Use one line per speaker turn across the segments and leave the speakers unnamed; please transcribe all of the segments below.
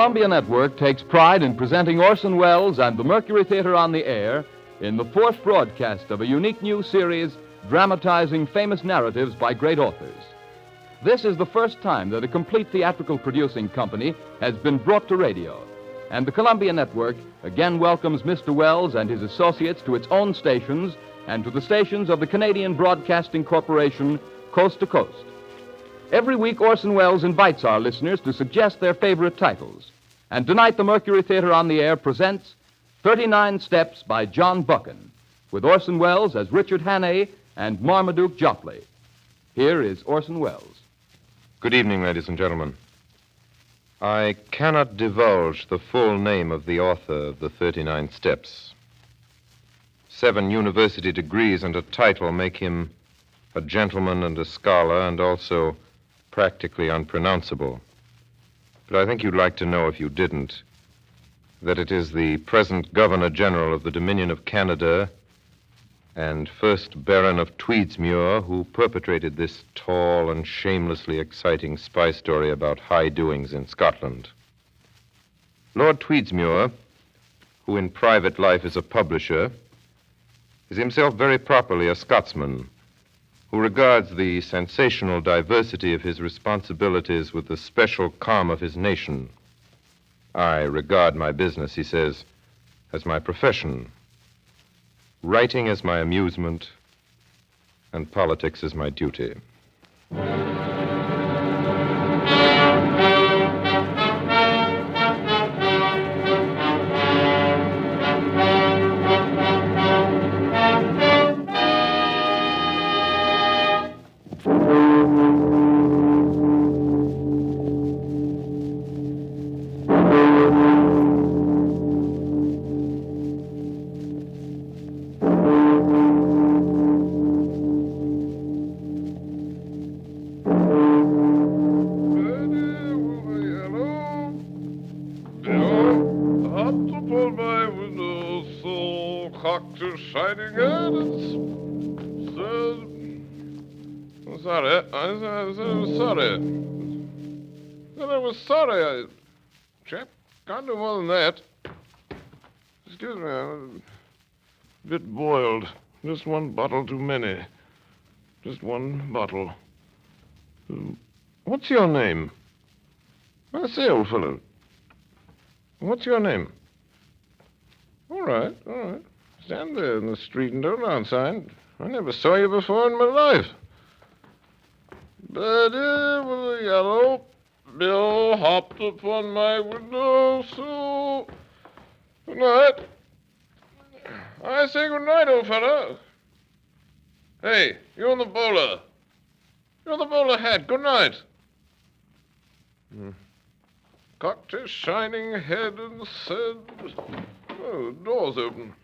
Columbia Network takes pride in presenting Orson Welles and the Mercury Theater on the air in the fourth broadcast of a unique new series dramatizing famous narratives by great authors. This is the first time that a complete theatrical producing company has been brought to radio, and the Columbia Network again welcomes Mr. Welles and his associates to its own stations and to the stations of the Canadian Broadcasting Corporation, coast to coast. Every week, Orson Welles invites our listeners to suggest their favorite titles. And tonight, the Mercury Theater on the Air presents 39 Steps by John Buchan, with Orson Welles as Richard Hannay and Marmaduke Jopley. Here is Orson Welles.
Good evening, ladies and gentlemen. I cannot divulge the full name of the author of the 39 Steps. 7 university degrees and a title make him a gentleman and a scholar, and also practically unpronounceable. But I think you'd like to know, if you didn't, that it is the present Governor General of the Dominion of Canada and first Baron of Tweedsmuir who perpetrated this tall and shamelessly exciting spy story about high doings in Scotland. Lord Tweedsmuir, who in private life is a publisher, is himself very properly a Scotsman, who regards the sensational diversity of his responsibilities with the special calm of his nation. I regard my business, he says, as my profession, writing as my amusement, and politics as my duty.
Shining head I was sorry. Chap, can't do more than that. Excuse me, I'm a bit boiled. Just one bottle too many. Just one bottle. What's your name? I say, old fellow. What's your name? All right. Stand there in the street and don't answer. I never saw you before in my life. Birdie with a yellow bill hopped upon my window, so good night. I say good night, old fella. Hey, you in the bowler. You're the bowler hat. Good night. Cocked his shining head and said, oh, the door's open.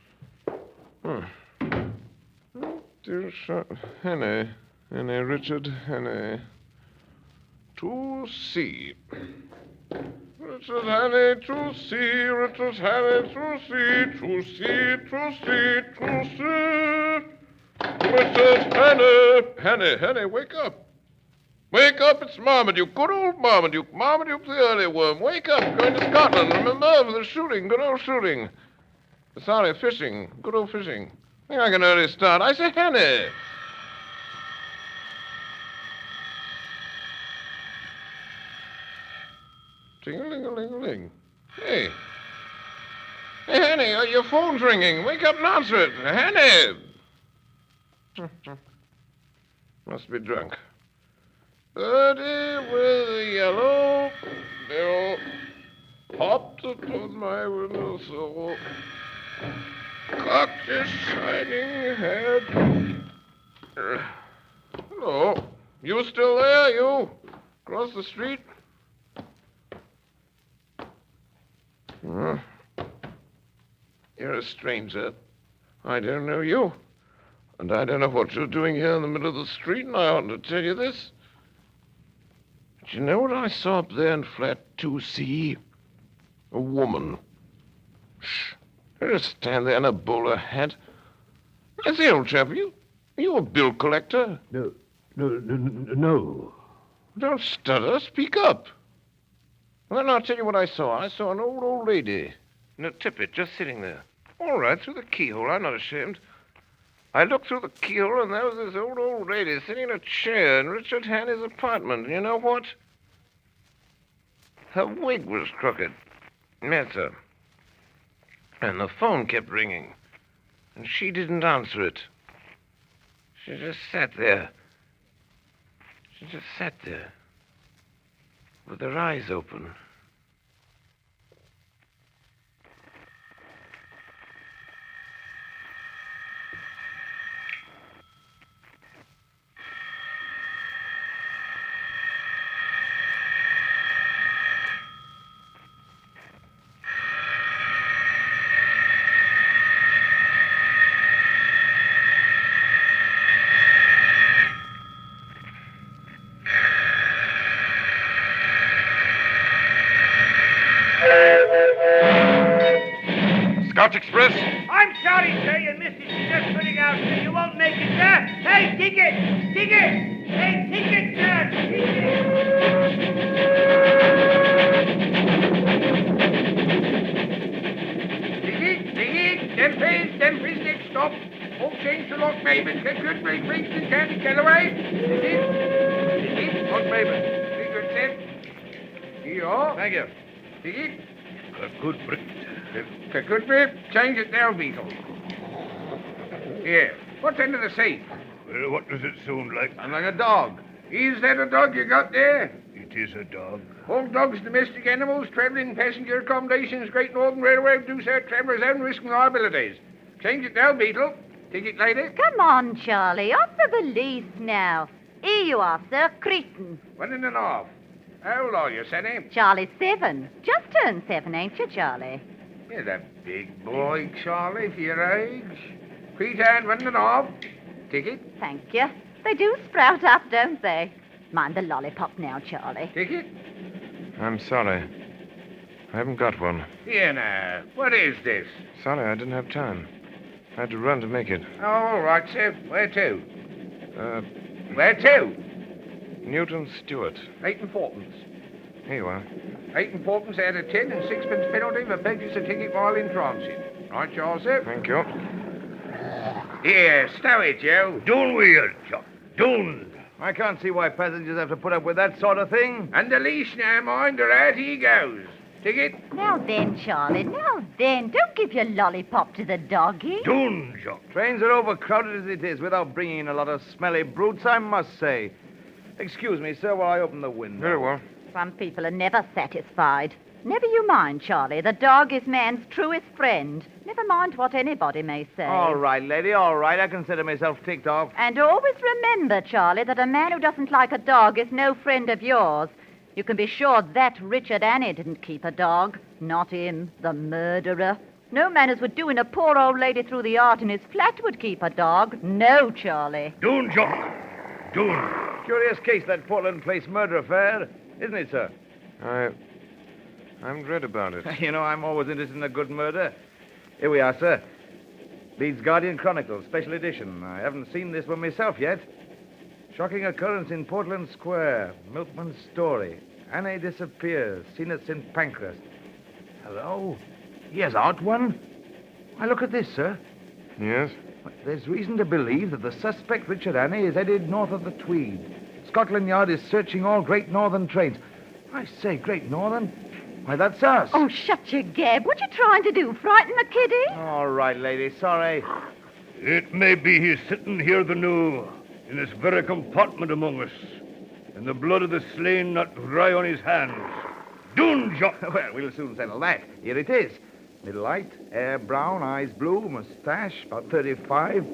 Hannay, Richard Hannay. To see. Richard Hannay, to see. Richard Hannay, to see. To see. Richard Hannay. Hannay, wake up. Wake up, it's Marmaduke. Good old Marmaduke. Marmaduke the early worm. Wake up, going to Scotland. Remember, for the shooting. Good old shooting. Sorry, fishing. Good old fishing. I think I can early start. I say, Hannay. Ting-a-ling-a-ling-a-ling. Hey. Hey, Hannay, your phone's ringing. Wake up and answer it. Hannay. Must be drunk. Birdie with a yellow bill hopped upon my window sill. Cocked his shining head. Hello. You still there, you? Across the street? You're a stranger. I don't know you. And I don't know what you're doing here in the middle of the street, and I oughtn't to tell you this. But you know what I saw up there in flat 2C? A woman. Shh. Just stand there in a bowler hat. I say, old chap, are you a bill collector?
No.
Don't stutter. Speak up. Well, then I'll tell you what I saw. I saw an old lady in a tippet just sitting there. All right, through the keyhole. I'm not ashamed. I looked through the keyhole, and there was this old lady sitting in a chair in Richard Hanley's apartment. And you know what? Her wig was crooked. Yes, sir. And the phone kept ringing. And she didn't answer it. She just sat there. She just sat there. With her eyes open.
Scotch Express?
I'm sorry, sir, your missus is just putting out, sir. You won't make it, sir. Hey, ticket! Ticket! Hey, ticket, sir! Ticket! Ticket! Tempe's next stop. All change to Lock Maven. Good break, and Candy Callaway. Ticket! Lock Maven. Very good, sir. Here you are.
Thank you.
Ticket!
Good brick.
Could we change it now, Beetle? Here. What's under the seat?
Well, what does it sound like?
I'm like a dog. Is that a dog you got there?
It is a dog.
All dogs, domestic animals, travelling passenger accommodations, Great Northern Railway, do so travellers' own risk and liabilities. Change it now, Beetle. Ticket later.
Come on, Charlie. Off the valise now. Here you are, sir. Cretin.
1.5. How old are you, Sonny?
Charlie's 7. Just turned 7, ain't you, Charlie?
You're a big boy, Charlie, for your age. Cretan, 1.5. Ticket.
Thank you. They do sprout up, don't they? Mind the lollipop now, Charlie.
Ticket.
I'm sorry. I haven't got one.
Here now. What is this?
Sorry, I didn't have time. I had to run to make it.
Oh, all right, sir. Where to? Where to?
Newton Stewart.
8 and 4pence.
Here you are.
8 and 4pence out of 10 and 6pence penalty for purchase a ticket while in transit. Right, Charles, sir?
Thank you.
Here, stow it, Joe.
Down with you, Chuck. Down.
I can't see why passengers have to put up with that sort of thing.
And the leash now, mind, or out he goes. Ticket?
Now then, Charlie, now then. Don't give your lollipop to the doggy.
Down, Chuck.
Trains are overcrowded as it is without bringing in a lot of smelly brutes, I must say. Excuse me, sir, while I open the window.
Very well.
Some people are never satisfied. Never you mind, Charlie. The dog is man's truest friend. Never mind what anybody may say.
All right, lady, all right. I consider myself ticked off.
And always remember, Charlie, that a man who doesn't like a dog is no friend of yours. You can be sure that Richard Annie didn't keep a dog. Not him, the murderer. No man as would do in a poor old lady through the art in his flat would keep a dog. No, Charlie.
Down, Chuck. Down.
Curious case, that Portland Place murder affair, isn't it, sir?
I'm dread about it.
You know, I'm always interested in a good murder. Here we are, sir. Leeds Guardian Chronicle, special edition. I haven't seen this one myself yet. Shocking occurrence in Portland Square. Milkman's story. Annie disappears. Seen at St. Pancras. Hello? Here's out one. Why, look at this, sir.
Yes?
There's reason to believe that the suspect, Richard Annie, is headed north of the Tweed. Scotland Yard is searching all Great Northern trains. I say, Great Northern? Why, that's us.
Oh, shut your gab. What you trying to do, frighten the kiddie?
All right, lady, sorry.
It may be he's sitting here the new, in this very compartment among us, and the blood of the slain not dry on his hands. Doon, Chuck.
Well, we'll soon settle that. Here it is. Middle height, hair brown, eyes blue, mustache, about 35,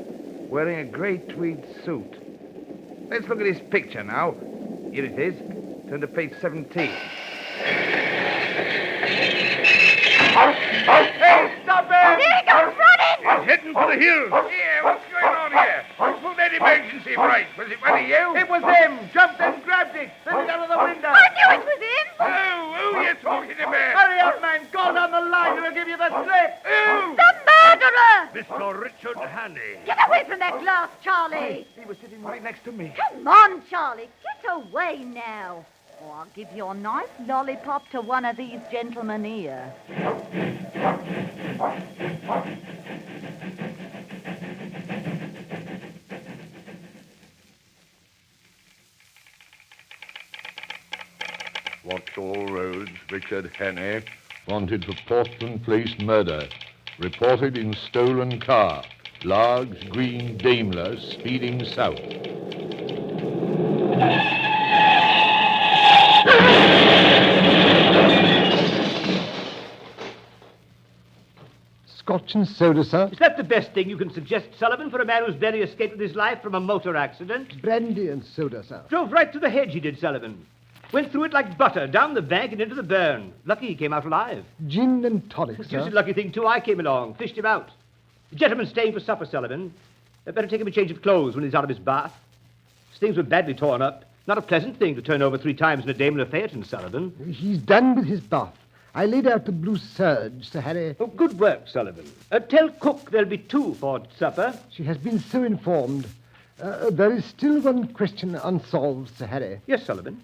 wearing a grey tweed suit. Let's look at his picture now. Here it is. Turn to page 17. Hey, stop him!
Here he goes, running!
He's heading for the hills.
Here, what's going on here? Who pulled that emergency brake? Was it one of you?
It was him! Jumped and grabbed it! Threw it out of the window!
I knew it was him!
Who are you talking about?
Hurry up, man! Call down the line and I'll give you the slip!
Who?
The murderer!
Mr. Richard Hanley.
Get away from that glass, Charlie!
He was sitting right next to me.
Come on, Charlie. Get away now. Oh, I'll give your nice lollipop to one of these gentlemen here.
Watch all roads, Richard Hannay, wanted for Portland Place murder. Reported in stolen car. Large green Daimler speeding south.
Scotch and soda, sir.
Is that the best thing you can suggest, Sullivan, for a man who's barely escaped with his life from a motor accident?
Brandy and soda, sir.
Drove right through the hedge, he did, Sullivan. Went through it like butter, down the bank and into the burn. Lucky he came out alive.
Gin and tonic,
It's
sir.
a lucky thing, too. I came along, fished him out. The gentleman's staying for supper, Sullivan. Better take him a change of clothes when he's out of his bath. His things were badly torn up. Not a pleasant thing to turn over 3 times in a Daimler Phaeton, Sullivan.
He's done with his bath. I laid out the blue serge, Sir Harry.
Oh, good work, Sullivan. Tell cook there'll be 2 for supper.
She has been so informed. There is still one question unsolved, Sir Harry.
Yes, Sullivan.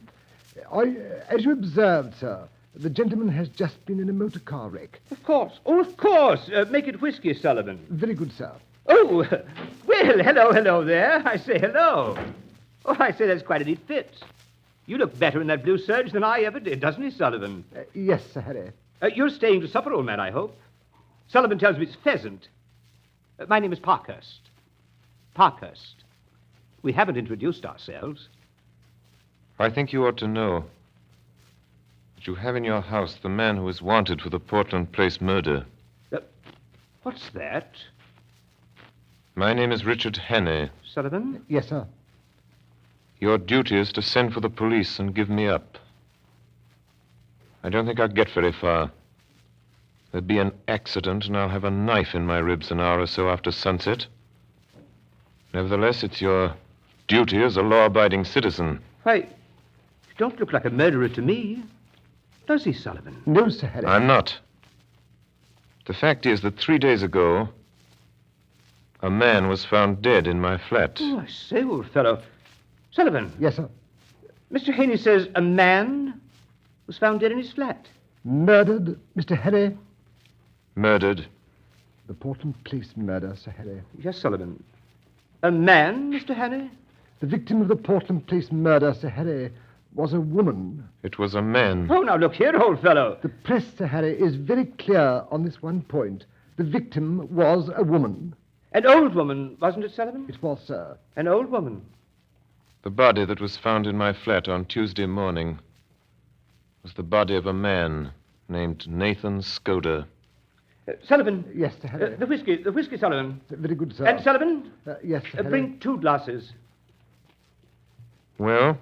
As you observed, sir, the gentleman has just been in a motor car wreck.
Of course. Oh, of course. Make it whiskey, Sullivan.
Very good, sir.
Oh, well, hello there. I say hello. Oh, I say that's quite a neat fit. You look better in that blue serge than I ever did, doesn't he, Sullivan?
Yes, Sir Harry.
You're staying to supper, old man, I hope. Sullivan tells me it's pheasant. My name is Parkhurst. Parkhurst. We haven't introduced ourselves.
I think you ought to know that you have in your house the man who is wanted for the Portland Place murder.
What's that?
My name is Richard Hannay.
Sullivan?
Yes, sir.
Your duty is to send for the police and give me up. I don't think I'll get very far. There'd be an accident, and I'll have a knife in my ribs an hour or so after sunset. Nevertheless, it's your duty as a law-abiding citizen.
Why, you don't look like a murderer to me. Does he, Sullivan?
No, Sir Harry.
I'm not. The fact is that 3 days ago, a man was found dead in my flat.
Oh, I say, old fellow. Sullivan.
Yes, sir.
Mr. Haney says a man was found dead in his flat.
Murdered, Mr. Harry?
Murdered.
The Portland Place murder, Sir Harry.
Yes, Sullivan. A man, Mr. Haney?
The victim of the Portland Place murder, Sir Harry, was a woman.
It was a man.
Oh, now look here, old fellow.
The press, Sir Harry, is very clear on this one point. The victim was a woman.
An old woman, wasn't it, Sullivan?
It was, sir.
An old woman.
The body that was found in my flat on Tuesday morning was the body of a man named Nathan Skoda.
Sullivan.
Yes, Sir Harry.
The whiskey, Sullivan.
Very good, sir.
And Sullivan?
Yes, Sir Harry.
Bring 2 glasses.
Well,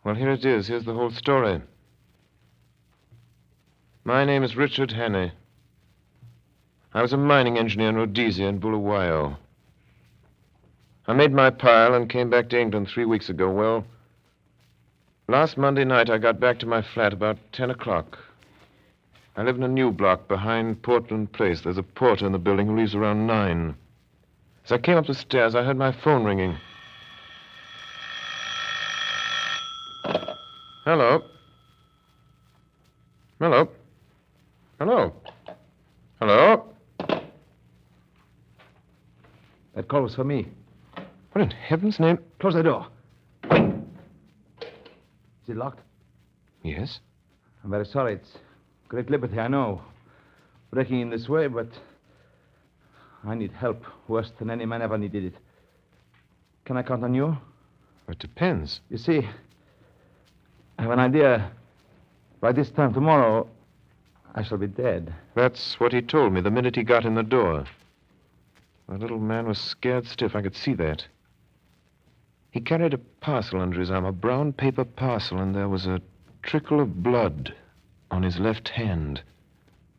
here it is. Here's the whole story. My name is Richard Hannay. I was a mining engineer in Rhodesia and Bulawayo. I made my pile and came back to England 3 weeks ago. Well, last Monday night I got back to my flat about 10 o'clock. I live in a new block behind Portland Place. There's a porter in the building who leaves around 9. As I came up the stairs, I heard my phone ringing. Hello? Hello? Hello? Hello?
That call was for me.
What in heaven's name?
Close the door. Quick. Is it locked?
Yes?
I'm very sorry. It's great liberty, I know. Breaking in this way, but I need help worse than any man ever needed it. Can I count on you?
It depends.
You see, I have an idea. By this time tomorrow, I shall be dead.
That's what he told me the minute he got in the door. The little man was scared stiff. I could see that. He carried a parcel under his arm, a brown paper parcel, and there was a trickle of blood on his left hand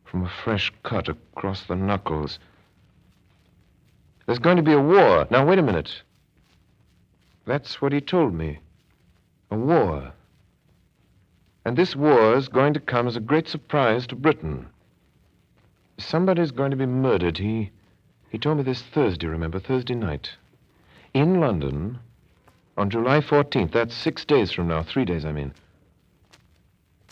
from a fresh cut across the knuckles. There's going to be a war. Now, wait a minute. That's what he told me. A war. And this war is going to come as a great surprise to Britain. Somebody's going to be murdered. He told me this Thursday, remember, Thursday night. In London, On July 14th, that's 6 days from now, 3 days, I mean.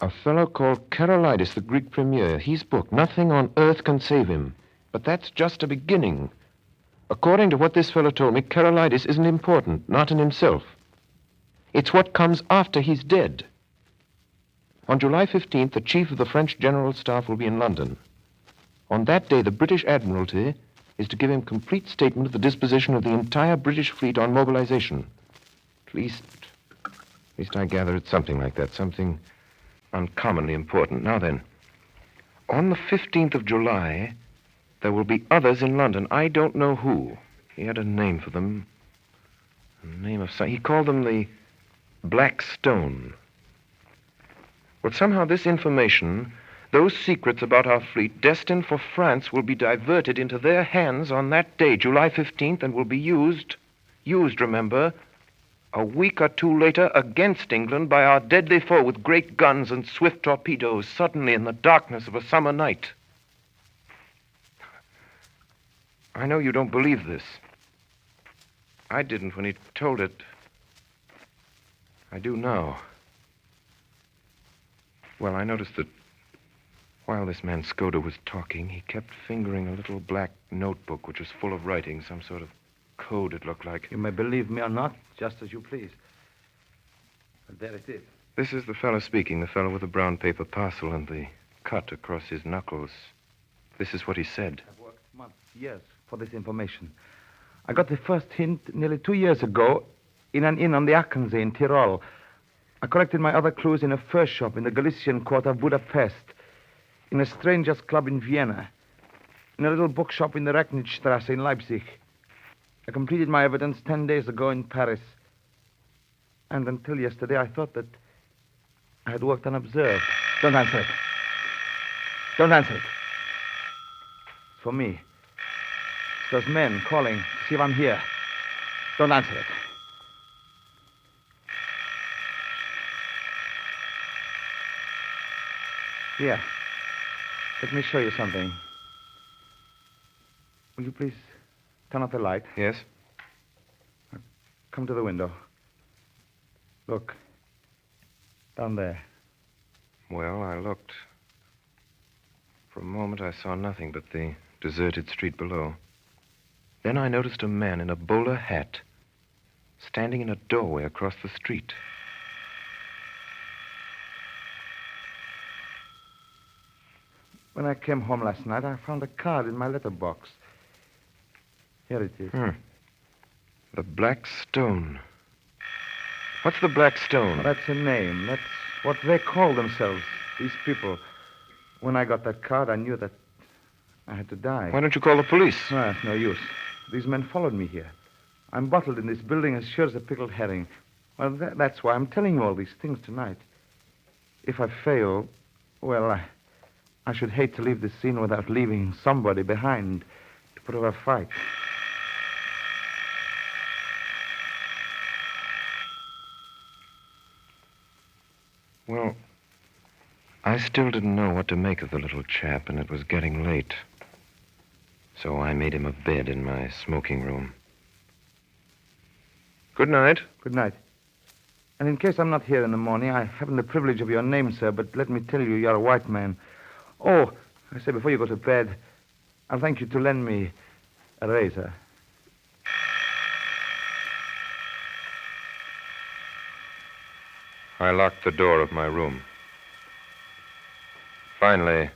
A fellow called Carolitis, the Greek premier. He's booked. Nothing on earth can save him. But that's just a beginning. According to what this fellow told me, Carolitis isn't important, not in himself. It's what comes after he's dead. On July 15th, the chief of the French General Staff will be in London. On that day, the British Admiralty is to give him complete statement of the disposition of the entire British fleet on mobilization. At least I gather it's something like that, something uncommonly important. Now then, on the 15th of July, there will be others in London. I don't know who. He had a name for them. A name of some... He called them the Black Stone. But somehow this information, those secrets about our fleet destined for France, will be diverted into their hands on that day, July 15th, and will be used, remember, a week or two later against England by our deadly foe with great guns and swift torpedoes, suddenly in the darkness of a summer night. I know you don't believe this. I didn't when he told it. I do now. Well, I noticed that while this man Skoda was talking, he kept fingering a little black notebook which was full of writing, some sort of code it looked like.
You may believe me or not, just as you please. But there it is.
This is the fellow speaking, the fellow with the brown paper parcel and the cut across his knuckles. This is what he said.
I've worked months, years for this information. I got the first hint nearly 2 years ago in an inn on the Achensee in Tyrol. I collected my other clues in a fur shop in the Galician quarter of Budapest, in a strangers' club in Vienna, in a little bookshop in the Recknitzstrasse in Leipzig. I completed my evidence 10 days ago in Paris. And until yesterday, I thought that I had worked unobserved. Don't answer it. Don't answer it. It's for me. It's those men calling to see if I'm here. Don't answer it. Here. Let me show you something. Will you please turn off the light?
Yes?
Come to the window. Look. Down there.
Well, I looked. For a moment, I saw nothing but the deserted street below. Then I noticed a man in a bowler hat standing in a doorway across the street.
When I came home last night, I found a card in my letterbox. Here it is.
The Black Stone. What's the Black Stone?
Well, that's a name. That's what they call themselves, these people. When I got that card, I knew that I had to die.
Why don't you call the police?
No, it's no use. These men followed me here. I'm bottled in this building as sure as a pickled herring. Well, that's why I'm telling you all these things tonight. If I fail, well, I should hate to leave this scene without leaving somebody behind to put up a fight.
Well, I still didn't know what to make of the little chap, and it was getting late. So I made him a bed in my smoking room. Good night.
Good night. And in case I'm not here in the morning, I haven't the privilege of your name, sir, but let me tell you, you're a white man. Oh, I say, before you go to bed, I'll thank you to lend me a razor.
I locked the door of my room. Finally,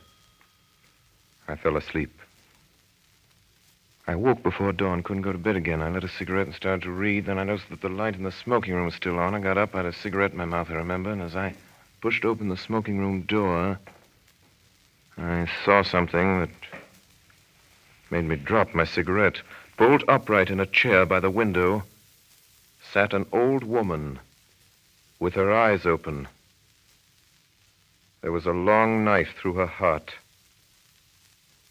I fell asleep. I woke before dawn, couldn't go to bed again. I lit a cigarette and started to read. Then I noticed that the light in the smoking room was still on. I got up, I had a cigarette in my mouth, I remember, and as I pushed open the smoking room door, I saw something that made me drop my cigarette. Bolt upright in a chair by the window sat an old woman with her eyes open. There was a long knife through her heart,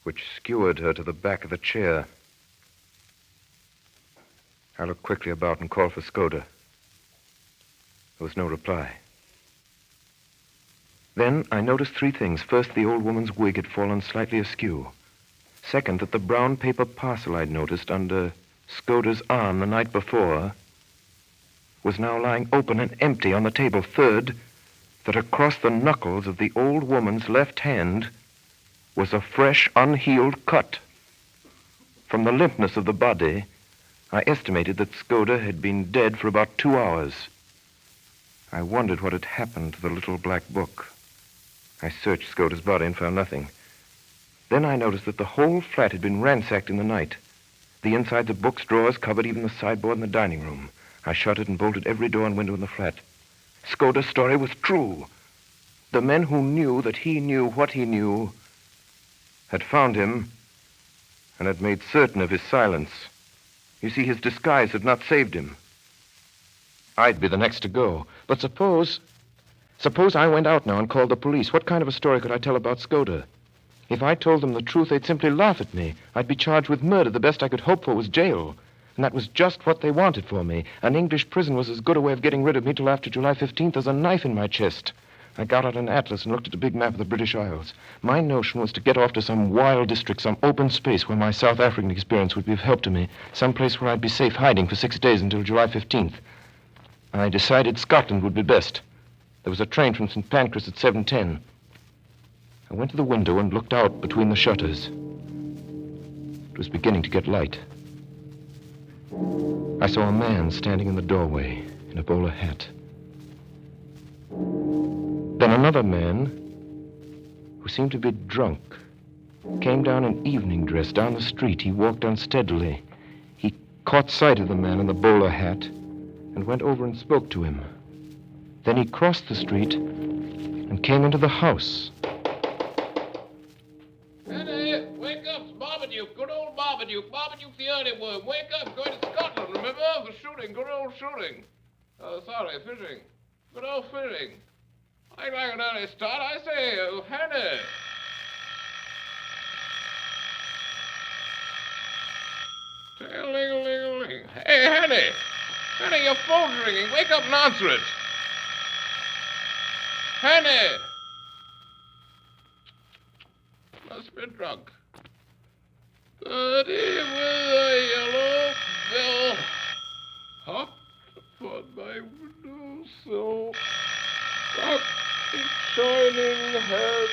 which skewered her to the back of the chair. I looked quickly about and called for Skoda. There was no reply. Then I noticed three things. First, the old woman's wig had fallen slightly askew. Second, that the brown paper parcel I'd noticed under Skoda's arm the night before was now lying open and empty on the table. Third, that across the knuckles of the old woman's left hand was a fresh, unhealed cut. From the limpness of the body, I estimated that Skoda had been dead for about 2 hours. I wondered what had happened to the little black book. I searched Skoda's body and found nothing. Then I noticed that the whole flat had been ransacked in the night. The insides of books, drawers, cupboard, even the sideboard in the dining room. I shuttered and bolted every door and window in the flat. Skoda's story was true. The men who knew that he knew what he knew had found him and had made certain of his silence. You see, his disguise had not saved him. I'd be the next to go. But suppose I went out now and called the police. What kind of a story could I tell about Skoda? If I told them the truth, they'd simply laugh at me. I'd be charged with murder. The best I could hope for was jail. And that was just what they wanted for me. An English prison was as good a way of getting rid of me till after July 15th as a knife in my chest. I got out an atlas and looked at a big map of the British Isles. My notion was to get off to some wild district, some open space where my South African experience would be of help to me, some place where I'd be safe hiding for 6 days until July 15th. I decided Scotland would be best. There was a train from St. Pancras at 7:10. I went to the window and looked out between the shutters. It was beginning to get light. I saw a man standing in the doorway in a bowler hat. Then another man, who seemed to be drunk, came down in evening dress down the street. He walked unsteadily. He caught sight of the man in the bowler hat and went over and spoke to him. Then he crossed the street and came into the house.
Henry, wake up, it's Marmaduke, good old Marmaduke. Marmaduke the earlyworm. Wake up, going to Scotland, remember? For shooting, good old shooting. Oh, sorry, fishing. Good old fishing. I'd like an early start, I say, oh, Henry. Ting-a-ling-a-ling-a-ling. Hey, Henry. Henry, your phone's ringing. Wake up and answer it. Henry. Must be drunk. 30 with a yellow bell hopped upon my windowsill. Rock its shining head.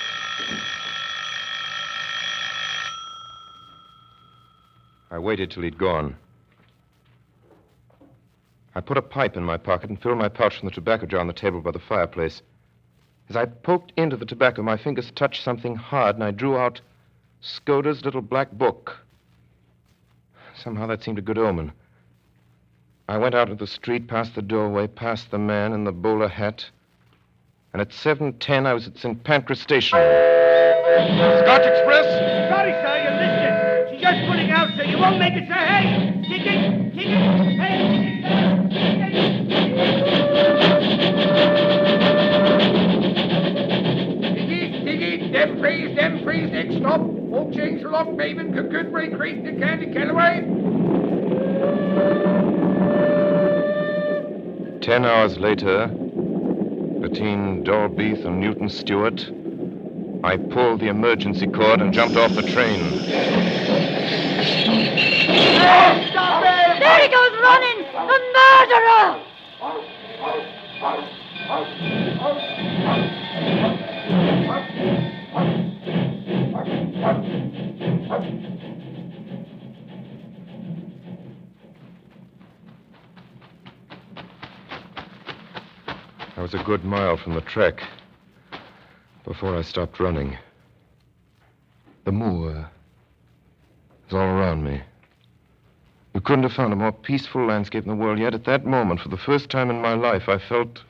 I waited till he'd gone. I put a pipe in my pocket and filled my pouch from the tobacco jar on the table by the fireplace. As I poked into the tobacco, my fingers touched something hard, and I drew out Skoda's little black book. Somehow that seemed a good omen. I went out into the street, past the doorway, past the man in the bowler hat, and at 7:10 I was at St. Pancras Station.
Scotch Express?
Sorry, sir, you missed it. She's just pulling out, sir. You won't make it, sir. Hey! Ticket! Ticket! Hey!
Them freeze, next stop. Oak Change to Loch Maven, Goodbury Creek to Candy Callaway.
10 hours later, between Dalbeath and Newton Stewart, I pulled the emergency cord and jumped off the train.
Stop it! There he goes running! The murderer!
I was a good mile from the track before I stopped running. The moor was all around me. You couldn't have found a more peaceful landscape in the world, yet at that moment, for the first time in my life, I felt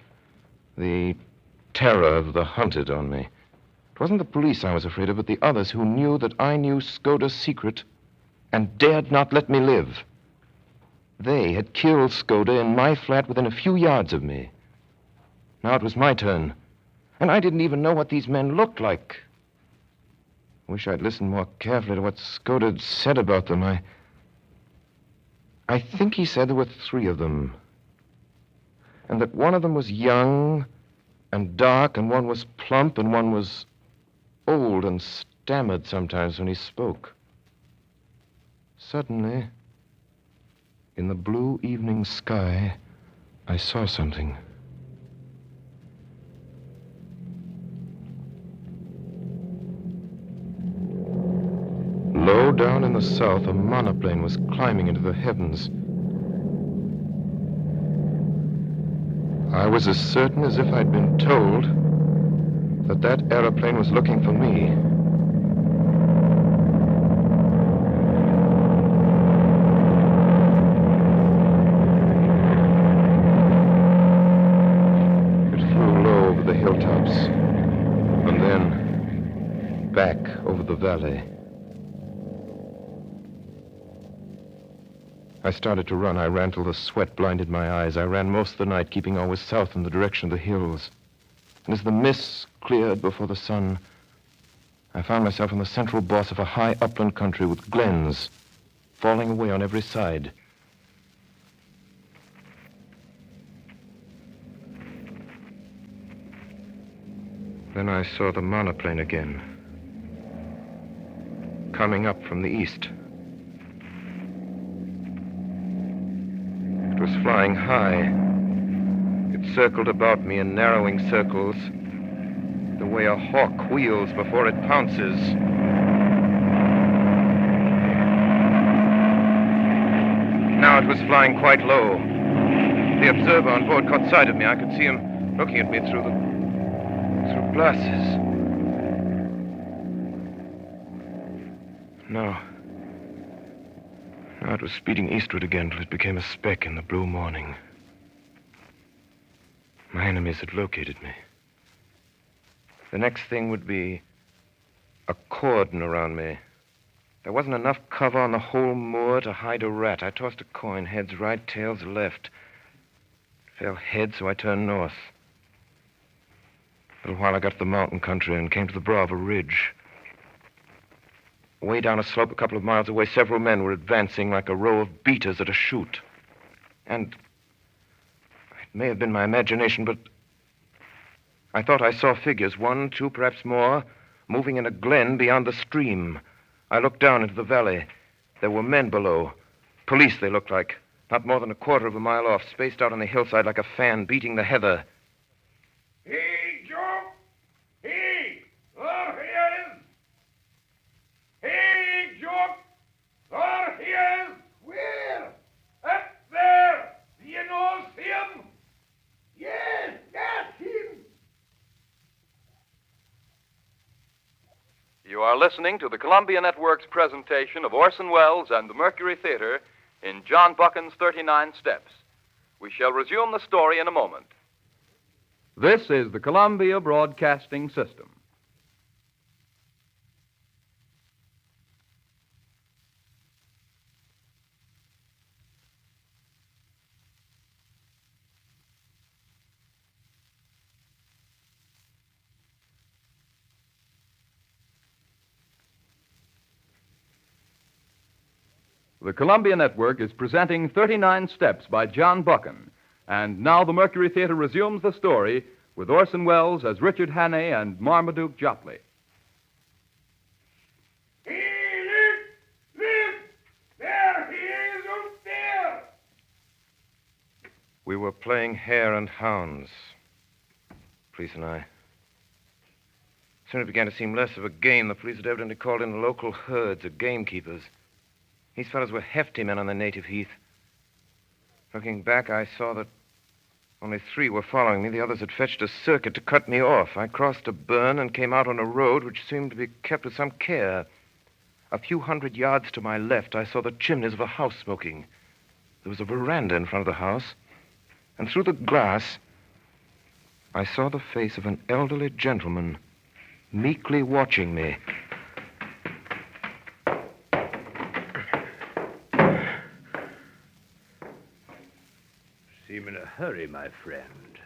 the terror of the hunted on me. It wasn't the police I was afraid of, but the others who knew that I knew Skoda's secret and dared not let me live. They had killed Skoda in my flat within a few yards of me. Now it was my turn, and I didn't even know what these men looked like. I wish I'd listened more carefully to what Skoda had said about them. I think he said there were 3 of them, and that one of them was young and dark, and one was plump, and one was old and stammered sometimes when he spoke. Suddenly, in the blue evening sky, I saw something. Low down in the south, a monoplane was climbing into the heavens. I was as certain as if I'd been told that that aeroplane was looking for me. It flew low over the hilltops, and then back over the valley. I started to run. I ran till the sweat blinded my eyes. I ran most of the night, keeping always south in the direction of the hills. And as the mists cleared before the sun, I found myself in the central boss of a high upland country with glens falling away on every side. Then I saw the monoplane again, coming up from the east. It was flying high. It circled about me in narrowing circles, the way a hawk wheels before it pounces. Now it was flying quite low. The observer on board caught sight of me. I could see him looking at me through glasses. No. Now it was speeding eastward again till it became a speck in the blue morning. My enemies had located me. The next thing would be a cordon around me. There wasn't enough cover on the whole moor to hide a rat. I tossed a coin, heads right, tails left. It fell heads, so I turned north. A little while I got to the mountain country and came to the brow of a ridge. Way down a slope a couple of miles away, several men were advancing like a row of beaters at a shoot. And it may have been my imagination, but I thought I saw figures, 1, 2, perhaps more, moving in a glen beyond the stream. I looked down into the valley. There were men below. Police, they looked like. Not more than a quarter of a mile off, spaced out on the hillside like a fan beating the heather.
Hey, Joe! Hey! There he is! Hey, Joe! There he is! Where? Up there! Do you know him? Yes, that's him!
You are listening to the Columbia Network's presentation of Orson Welles and the Mercury Theater in John Buchan's 39 Steps. We shall resume the story in a moment. This is the Columbia Broadcasting System. The Columbia Network is presenting 39 Steps by John Buchan. And now the Mercury Theater resumes the story with Orson Welles as Richard Hannay and Marmaduke Jopley.
Hey, look! There he is up there!
We were playing hare and hounds, police and I. Soon it began to seem less of a game. The police had evidently called in local herds of gamekeepers. These fellows were hefty men on the native heath. Looking back, I saw that only 3 were following me. The others had fetched a circuit to cut me off. I crossed a burn and came out on a road which seemed to be kept with some care. A few hundred yards to my left, I saw the chimneys of a house smoking. There was a veranda in front of the house, and through the glass, I saw the face of an elderly gentleman meekly watching me.
Seem in a hurry, my friend.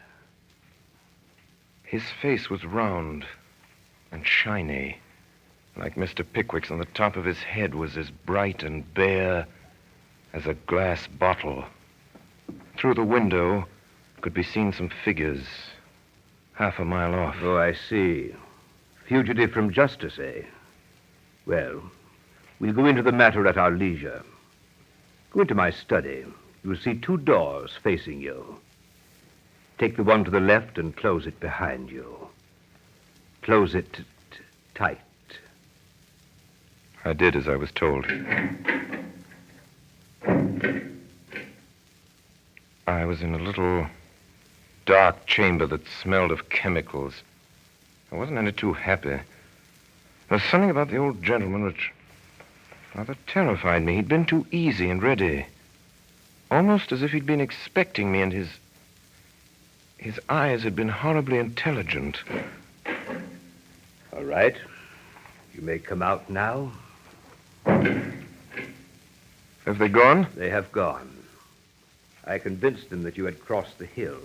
His face was round and shiny, like Mr. Pickwick's, and the top of his head was as bright and bare as a glass bottle. Through the window could be seen some figures, half a mile off.
Oh, I see. Fugitive from justice, eh? Well, we'll go into the matter at our leisure. Go into my study. You'll see 2 doors facing you.
Take the one to the left and close it behind you. Close it tight.
I did as I was told. I was in a little dark chamber that smelled of chemicals. I wasn't any too happy. There was something about the old gentleman which rather terrified me. He'd been too easy and ready. Almost as if he'd been expecting me, and his eyes had been horribly intelligent.
All right. You may come out now.
Have they gone?
They have gone. I convinced them that you had crossed the hill.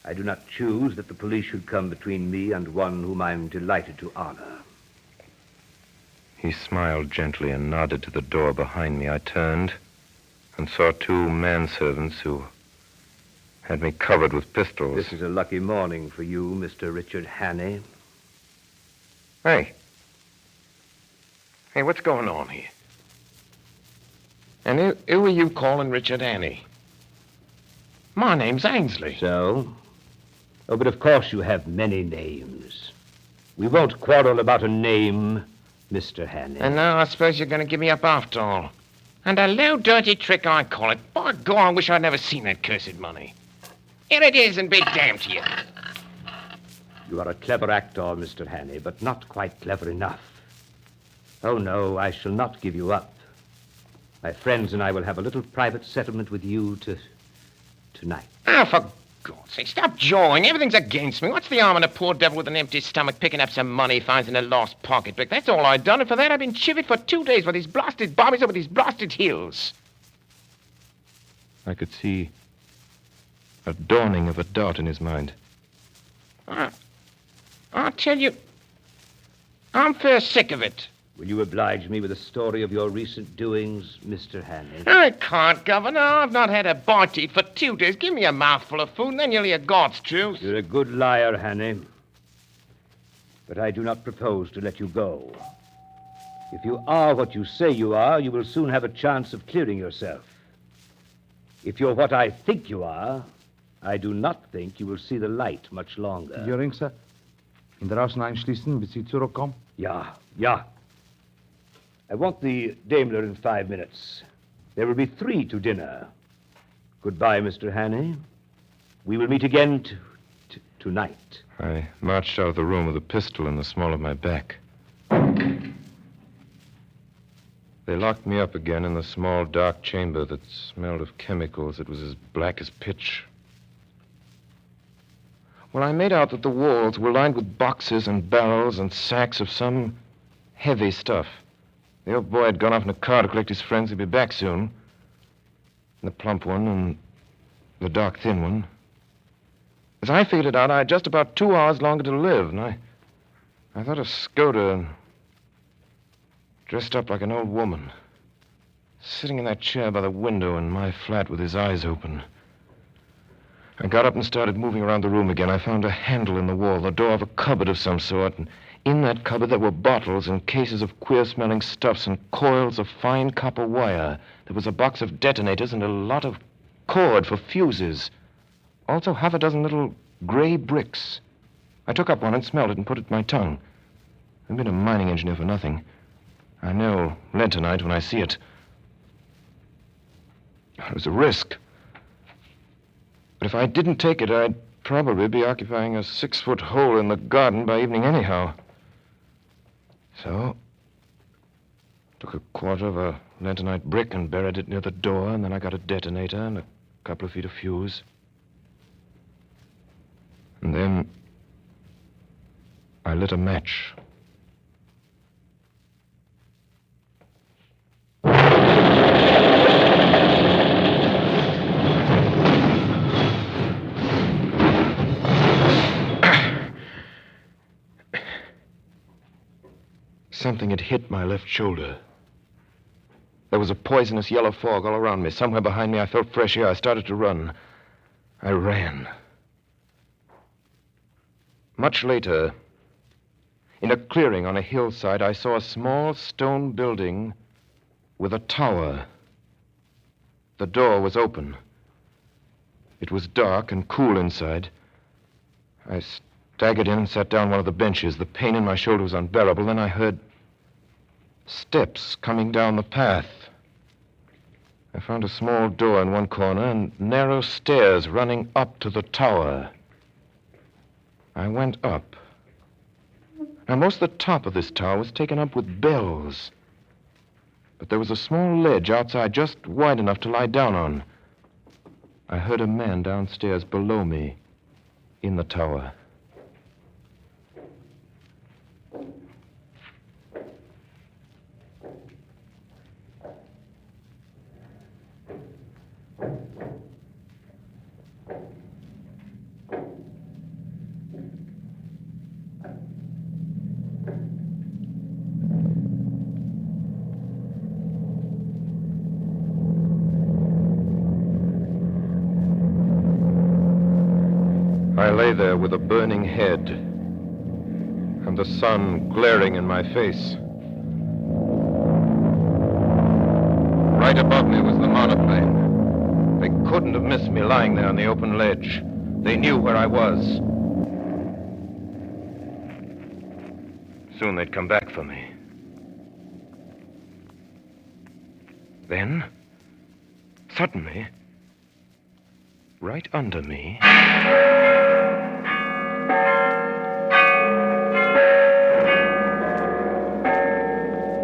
I do not choose that the police should come between me and one whom I'm delighted to honor.
He smiled gently and nodded to the door behind me. I turned and saw two manservants who had me covered with pistols.
This is a lucky morning for you, Mr. Richard Hannay.
Hey, what's going on here? And who are you calling Richard Hannay? My name's Ainsley.
So? Oh, but of course you have many names. We won't quarrel about a name, Mr. Hannay.
And now I suppose you're going to give me up after all. And a low, dirty trick, I call it. By God, I wish I'd never seen that cursed money. Here it is, and be damned to you.
You are a clever actor, Mr. Hannay, but not quite clever enough. Oh, no, I shall not give you up. My friends and I will have a little private settlement with you tonight.
Ah, for God's sake, stop jawing. Everything's against me. What's the harm in a poor devil with an empty stomach picking up some money he finds in a lost pocketbook? That's all I've done, and for that I've been chivied for 2 days for these blasted bobbies over these blasted hills.
I could see a dawning of a doubt in his mind.
I'll tell you, I'm fair sick of it.
Will you oblige me with a story of your recent doings, Mr. Hannay?
I can't, Governor. I've not had a bite to eat for 2 days. Give me a mouthful of food, and then you'll hear God's truth.
You're a good liar, Hannay. But I do not propose to let you go. If you are what you say you are, you will soon have a chance of clearing yourself. If you're what I think you are, I do not think you will see the light much longer.
Hearing, sir. In der Außen einschließen, bis Sie zurückkommen?
Ja. I want the Daimler in 5 minutes. There will be 3 to dinner. Goodbye, Mr. Hannay. We will meet again tonight.
I marched out of the room with a pistol in the small of my back. They locked me up again in the small, dark chamber that smelled of chemicals. It was as black as pitch. Well, I made out that the walls were lined with boxes and barrels and sacks of some heavy stuff. The old boy had gone off in a car to collect his friends. He'd be back soon. The plump one and the dark, thin one. As I figured it out, I had just about 2 hours longer to live, and I thought of Skoda, dressed up like an old woman, sitting in that chair by the window in my flat with his eyes open. I got up and started moving around the room again. I found a handle in the wall, the door of a cupboard of some sort, and in that cupboard there were bottles and cases of queer-smelling stuffs and coils of fine copper wire. There was a box of detonators and a lot of cord for fuses. Also half a dozen little gray bricks. I took up one and smelled it and put it in my tongue. I've been a mining engineer for nothing. I know lead tonight when I see it. It was a risk. But if I didn't take it, I'd probably be occupying a 6-foot hole in the garden by evening anyhow. So, took a quarter of a lentonite brick and buried it near the door, and then I got a detonator and a couple of feet of fuse. And then I lit a match. Something had hit my left shoulder. There was a poisonous yellow fog all around me. Somewhere behind me, I felt fresh air. I started to run. I ran. Much later, in a clearing on a hillside, I saw a small stone building with a tower. The door was open. It was dark and cool inside. I staggered in and sat down on one of the benches. The pain in my shoulder was unbearable. Then I heard steps coming down the path. I found a small door in one corner and narrow stairs running up to the tower. I went up. Now, most of the top of this tower was taken up with bells. But there was a small ledge outside just wide enough to lie down on. I heard a man downstairs below me in the tower. I lay there with a burning head and the sun glaring in my face. Right above me was the monoplane. They couldn't have missed me lying there on the open ledge. They knew where I was. Soon they'd come back for me. Then, suddenly, right under me,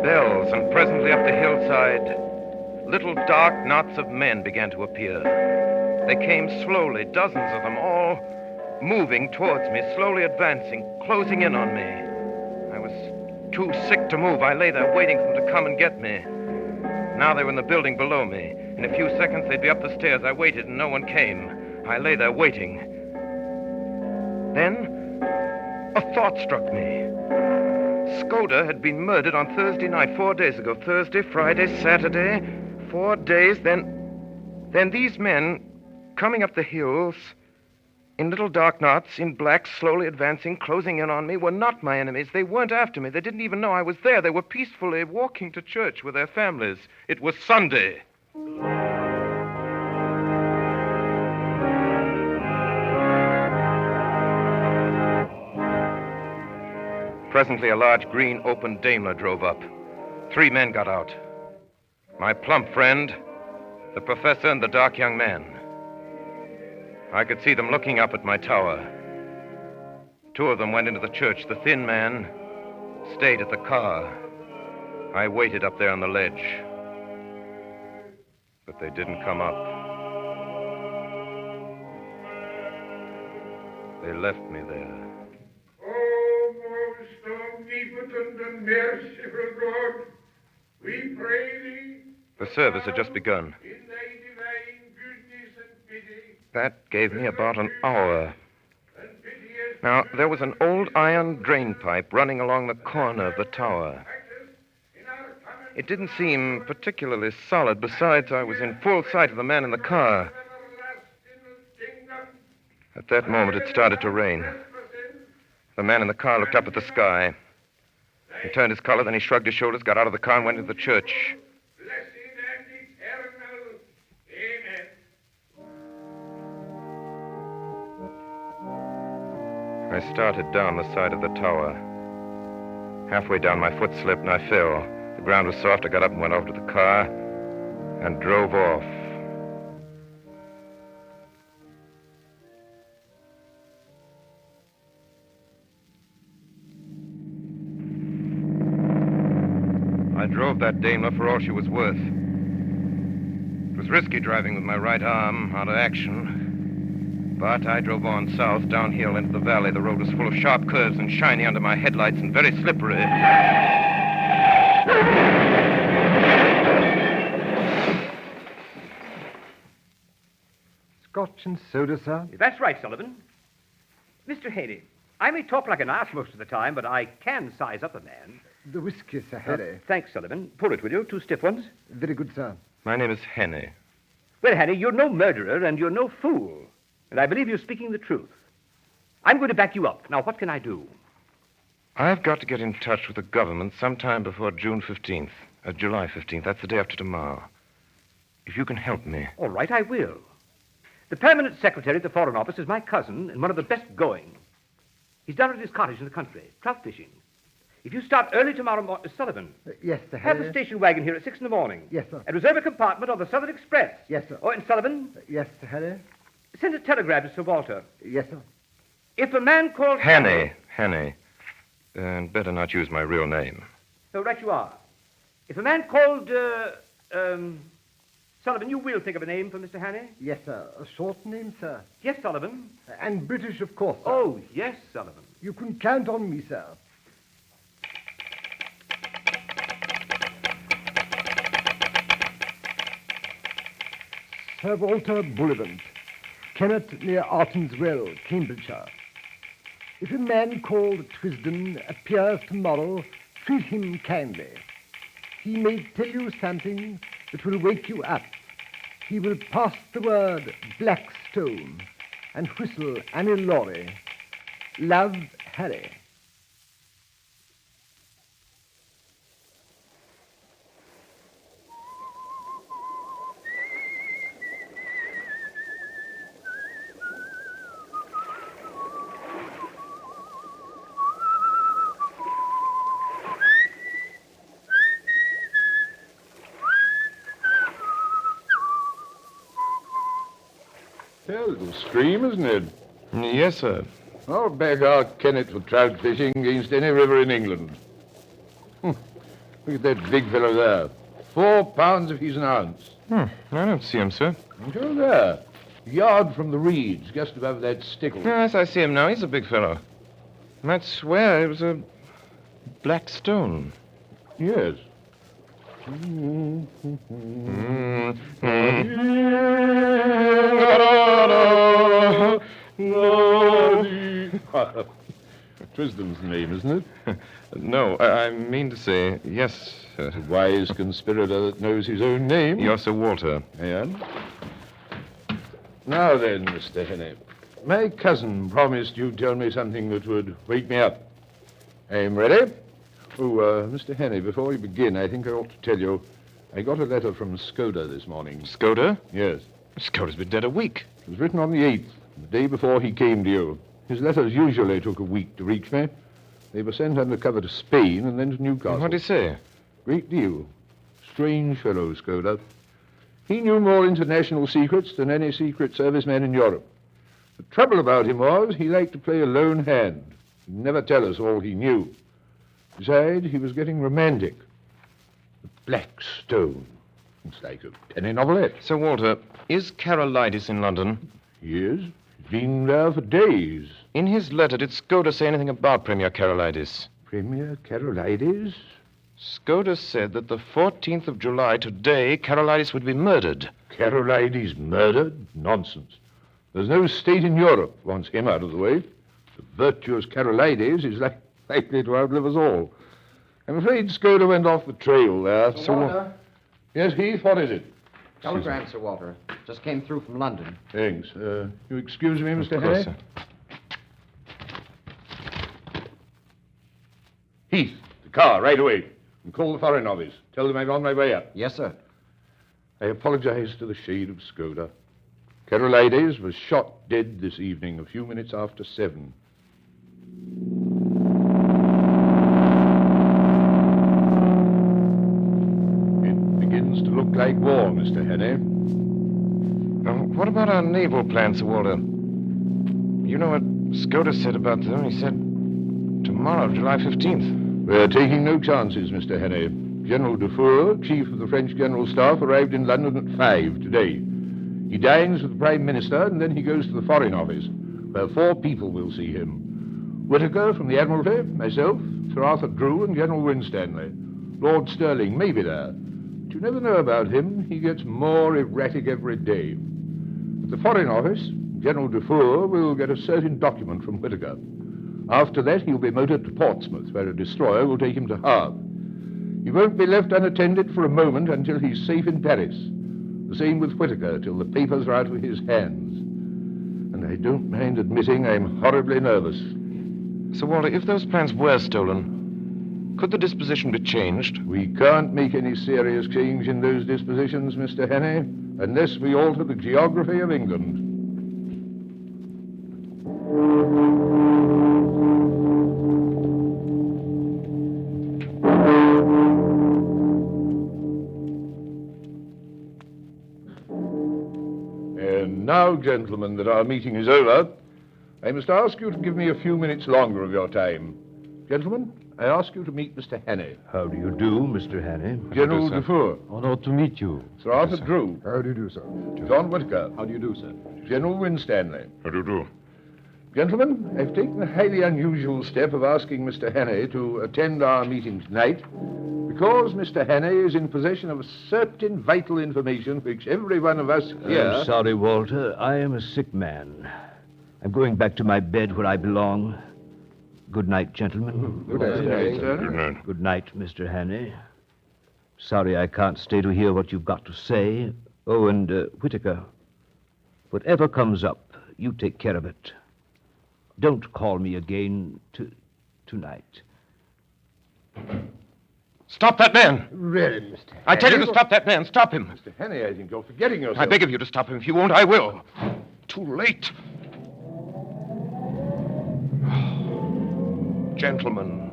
bells, and presently up the hillside, little dark knots of men began to appear. They came slowly, dozens of them, all moving towards me, slowly advancing, closing in on me. I was too sick to move. I lay there waiting for them to come and get me. Now they were in the building below me. In a few seconds, they'd be up the stairs. I waited, and no one came. I lay there waiting. Then, a thought struck me. Skoda had been murdered on Thursday night, 4 days ago. Thursday, Friday, Saturday, 4 days. Then these men, coming up the hills, in little dark knots, in black, slowly advancing, closing in on me, were not my enemies. They weren't after me. They didn't even know I was there. They were peacefully walking to church with their families. It was Sunday. Presently, a large green open Daimler drove up. 3 men got out. My plump friend, the professor, and the dark young man. I could see them looking up at my tower. 2 of them went into the church. The thin man stayed at the car. I waited up there on the ledge. But they didn't come up. They left me there.
Oh, most omnipotent and merciful God, we pray thee.
The service had just begun.
In thy divine goodness and pity.
That gave me about an hour. Now, there was an old iron drain pipe running along the corner of the tower. It didn't seem particularly solid. Besides, I was in full sight of the man in the car. At that moment, it started to rain. The man in the car looked up at the sky. He turned his collar, then he shrugged his shoulders, got out of the car, and went into the church. I started down the side of the tower. Halfway down, my foot slipped and I fell. The ground was soft. I got up and went over to the car and drove off. I drove that Daimler for all she was worth. It was risky driving with my right arm out of action. But I drove on south, downhill into the valley. The road was full of sharp curves and shiny under my headlights and very slippery.
Scotch and soda, sir?
That's right, Sullivan. Mr. Haney, I may talk like an ass most of the time, but I can size up a man.
The whiskey, Sir Harry.
Thanks, Sullivan. Pour it, will you? 2 stiff ones.
Very good, sir.
My name is Henny.
Well, Haney, you're no murderer and you're no fool. And I believe you're speaking the truth. I'm going to back you up. Now, what can I do?
I've got to get in touch with the government sometime before June 15th. July 15th. That's the day after tomorrow. If you can help me.
All right, I will. The permanent secretary at the Foreign Office is my cousin and one of the best going. He's down at his cottage in the country, trout fishing. If you start early tomorrow morning, Sullivan.
Yes, sir.
Have the station wagon here at 6 in the morning.
Yes, sir.
And reserve a compartment on the Southern Express.
Yes, sir.
Oh, and Sullivan,
Yes, Sir Harry.
send a telegram to Sir Walter.
Yes, sir.
If a man called...
Hannay. And better not use my real name.
So right you are. If a man called, Sullivan, you will think of a name for Mr. Hannay?
Yes, sir. A short name, sir.
Yes, Sullivan.
And British, of course, sir.
Oh, yes, Sullivan.
You can count on me, sir. Sir Walter Bullivant, Kennet near Arton's Well, Cambridgeshire. If a man called Twisden appears tomorrow, treat him kindly. He may tell you something that will wake you up. He will pass the word Blackstone and whistle Annie Laurie. Love, Harry.
Little stream, isn't it?
Yes, sir.
I'll back our Kennet for trout fishing against any river in England. Look at that big fellow there. 4 pounds if he's an ounce.
I don't see him, sir.
Go there. A yard from the reeds, just above that stickle.
Yes, I see him now. He's a big fellow. I might swear it was a black stone.
Yes. Twisden's name, isn't it?
No, I mean to say, yes, sir.
A wise conspirator that knows his own name.
You're Sir Walter.
I am. Now then, Mr. Henney, my cousin promised you'd tell me something that would wake me up. I'm ready. Oh, Mr. Henney, before we begin, I think I ought to tell you I got a letter from Skoda this morning.
Skoda?
Yes.
Skoda's been dead a week.
It was written on the 8th, the day before he came to you. His letters usually took a week to reach me. They were sent undercover to Spain and then to Newcastle.
What did he say?
Great deal. Strange fellow, Skoda. He knew more international secrets than any Secret Service man in Europe. The trouble about him was he liked to play a lone hand. He'd never tell us all he knew. Besides, he was getting romantic. The Black Stone. It's like a penny novelette.
Sir Walter, is Carolitis in London?
He is. He's been there for days.
In his letter, did Skoda say anything about Premier Carolitis?
Premier Carolitis?
Skoda said that the 14th of July, today, Carolitis would be murdered.
Carolitis murdered? Nonsense. There's no state in Europe wants him out of the way. The virtuous Carolitis is likely to outlive us all. I'm afraid Skoda went off the trail there.
Sir Walter?
Yes, Heath, what is it?
Telegram, Sir Walter. Just came through from London.
Thanks. You excuse me, Mr.
Of course,
Henney?
sir.
Heath, the car, right away. And call the Foreign Office. Tell them I'm on my way up.
Yes, sir.
I apologize to the shade of Skoda. Carolides was shot dead this evening, a few minutes after 7. It begins to look like war, Mr. Henney.
What about our naval plans, Sir Walter? You know what Skoda said about them? He said tomorrow, July 15th.
We're taking no chances, Mr. Henney. General Dufour, chief of the French General Staff, arrived in London at 5 today. He dines with the Prime Minister, and then he goes to the Foreign Office, where 4 people will see him. Whittaker from the Admiralty, myself, Sir Arthur Drew, and General Winstanley. Lord Stirling may be there. But you never know about him. He gets more erratic every day. At the Foreign Office, General Dufour will get a certain document from Whittaker. After that, he'll be motored to Portsmouth, where a destroyer will take him to Havre. He won't be left unattended for a moment until he's safe in Paris. The same with Whittaker, till the papers are out of his hands. And I don't mind admitting I'm horribly nervous.
Sir Walter, if those plans were stolen, could the disposition be changed?
We can't make any serious change in those dispositions, Mr. Henney, unless we alter the geography of England. And now, gentlemen, that our meeting is over, I must ask you to give me a few minutes longer of your time. Gentlemen, I ask you to meet Mr. Hannay.
How do you do, Mr. Hannay?
General Dufour.
Honored to meet you.
Sir Arthur Drew.
How do you do, sir?
John Whitaker.
How do you do, sir?
General Winstanley.
How do you do?
Gentlemen, I've taken the highly unusual step of asking Mr. Hannay to attend our meeting tonight because Mr. Hannay is in possession of certain vital information which every one of us here...
I'm sorry, Walter. I am a sick man. I'm going back to my bed where I belong. Good night, gentlemen.
Good night, sir.
Good night.
Good night, Mr. Hannay. Sorry I can't stay to hear what you've got to say. Oh, and Whitaker, whatever comes up, you take care of it. Don't call me again tonight.
Stop that man!
Really, Mr. Hannay?
I tell you to stop that man. Stop him.
Mr. Hannay, I think you're forgetting yourself.
I beg of you to stop him. If you won't, I will. Too late. Gentlemen,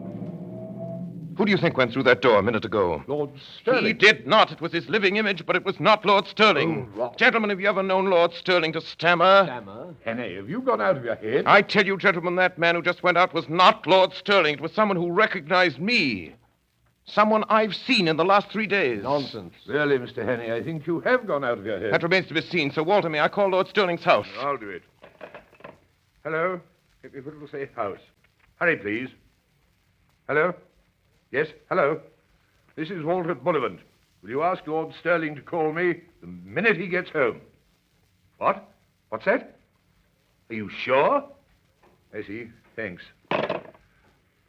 who do you think went through that door a minute ago?
Lord Sterling.
He did not. It was his living image, but it was not Lord Sterling.
Oh, wrong.
Gentlemen, have you ever known Lord Sterling to stammer?
Hannay, have you gone out of your head?
I tell you, gentlemen, that man who just went out was not Lord Sterling. It was someone who recognized me. Someone I've seen in the last 3 days.
Nonsense. Really, Mr. Hannay, I think you have gone out of your head.
That remains to be seen. So, Walter, may I call Lord Sterling's house?
I'll do it. Hello? If it'll say house. Hurry, please. Hello? Yes, hello? This is Walter Bullivant. Will you ask Lord Sterling to call me the minute he gets home? What? What's that? Are you sure? I see. Thanks.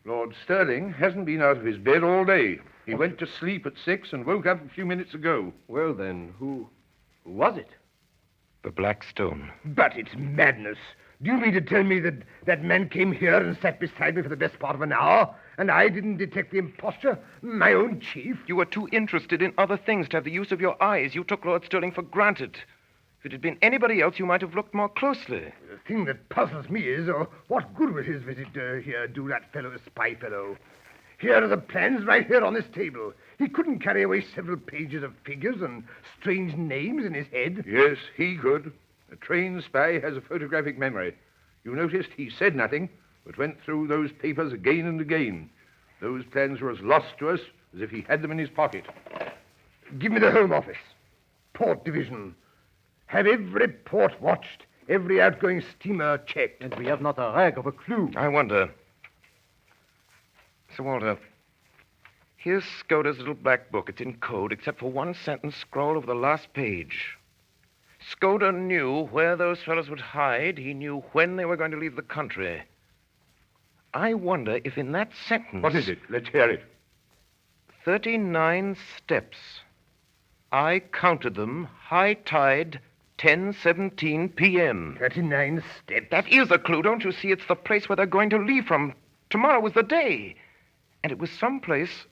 Lord Sterling hasn't been out of his bed all day. He went to sleep at 6 and woke up a few minutes ago.
Well, then, who was it?
The Black Stone.
But it's madness. Do you mean to tell me that that man came here and sat beside me for the best part of an hour, and I didn't detect the imposture? My own chief?
You were too interested in other things to have the use of your eyes. You took Lord Sterling for granted. If it had been anybody else, you might have looked more closely.
The thing that puzzles me is, what good will his visit here do that fellow, the spy fellow? Here are the plans right here on this table. He couldn't carry away several pages of figures and strange names in his head.
Yes, he could. A trained spy has a photographic memory. You noticed he said nothing, but went through those papers again and again. Those plans were as lost to us as if he had them in his pocket.
Give me the Home Office. Port Division. Have every port watched, every outgoing steamer checked.
And we have not a rag of a clue.
I wonder. Sir Walter, here's Skoda's little black book. It's in code, except for one sentence scroll over the last page. Skoda knew where those fellows would hide. He knew when they were going to leave the country. I wonder if in that sentence...
What is it? Let's hear it.
39 steps. I counted them. High tide, 10:17 p.m.
39 steps.
That is a clue, don't you see? It's the place where they're going to leave from. Tomorrow was the day. And it was someplace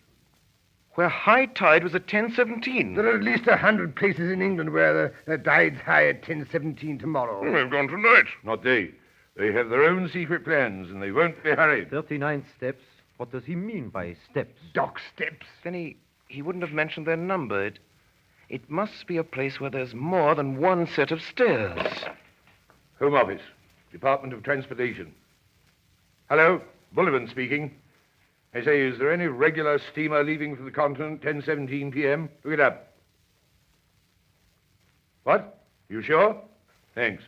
where high tide was at 10:17.
There are at least 100 places in England where the tide's high at 10:17 tomorrow.
They've gone tonight.
Not they. They have their own secret plans, and they won't be hurried.
39 steps? What does he mean by steps?
Dock steps.
Then he wouldn't have mentioned their number. It must be a place where there's more than one set of stairs.
Home Office, Department of Transportation. Hello, Bullivant speaking. I say, is there any regular steamer leaving for the continent 10:17 p.m.? Look it up. What? You sure? Thanks.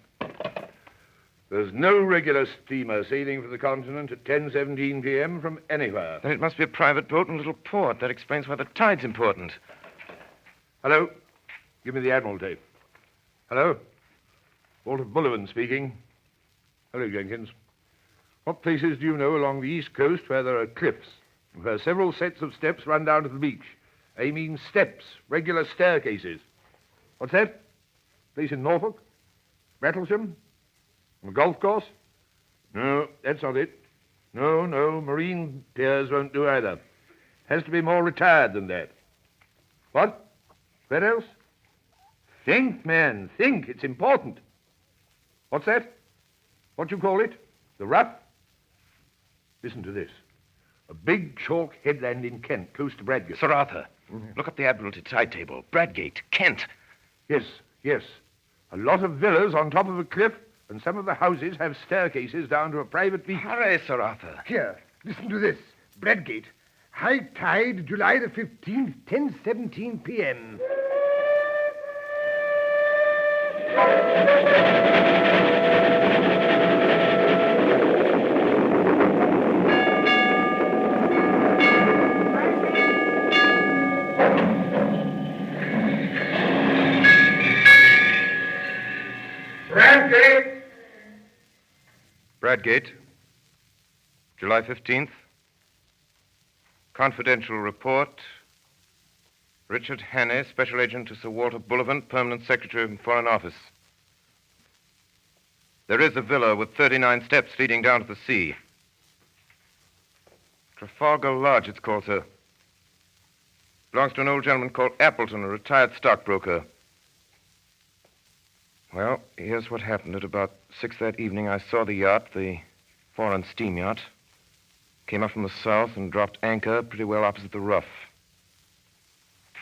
There's no regular steamer sailing for the continent at 10:17 p.m. from anywhere.
Then it must be a private boat in a little port. That explains why the tide's important.
Hello? Give me the Admiralty. Hello? Walter Bullivant speaking. Hello, Jenkins. What places do you know along the east coast where there are cliffs, and where several sets of steps run down to the beach? I mean steps, regular staircases. What's that? Place in Norfolk? Rattlesham? A golf course? No, that's not it. No, marine piers won't do either. Has to be more retired than that. What? Where else? Think, man, think. It's important. What's that? What you call it? The Ruff? Listen to this. A big chalk headland in Kent, close to Bradgate.
Sir Arthur, look up the Admiralty tide table. Bradgate, Kent.
Yes, Yes. A lot of villas on top of a cliff, and some of the houses have staircases down to a private beach.
Hooray, Sir Arthur.
Here, listen to this. Bradgate. High tide, July the 15th, 10:17 p.m.
Bradgate!
Bradgate, July 15th. Confidential report. Richard Hannay, Special Agent to Sir Walter Bullivant, Permanent Secretary of Foreign Office. There is a villa with 39 steps leading down to the sea. Trafalgar Lodge, it's called, sir. Belongs to an old gentleman called Appleton, a retired stockbroker. Well, here's what happened. At about 6 that evening, I saw the yacht, the foreign steam yacht. Came up from the south and dropped anchor pretty well opposite the Rough.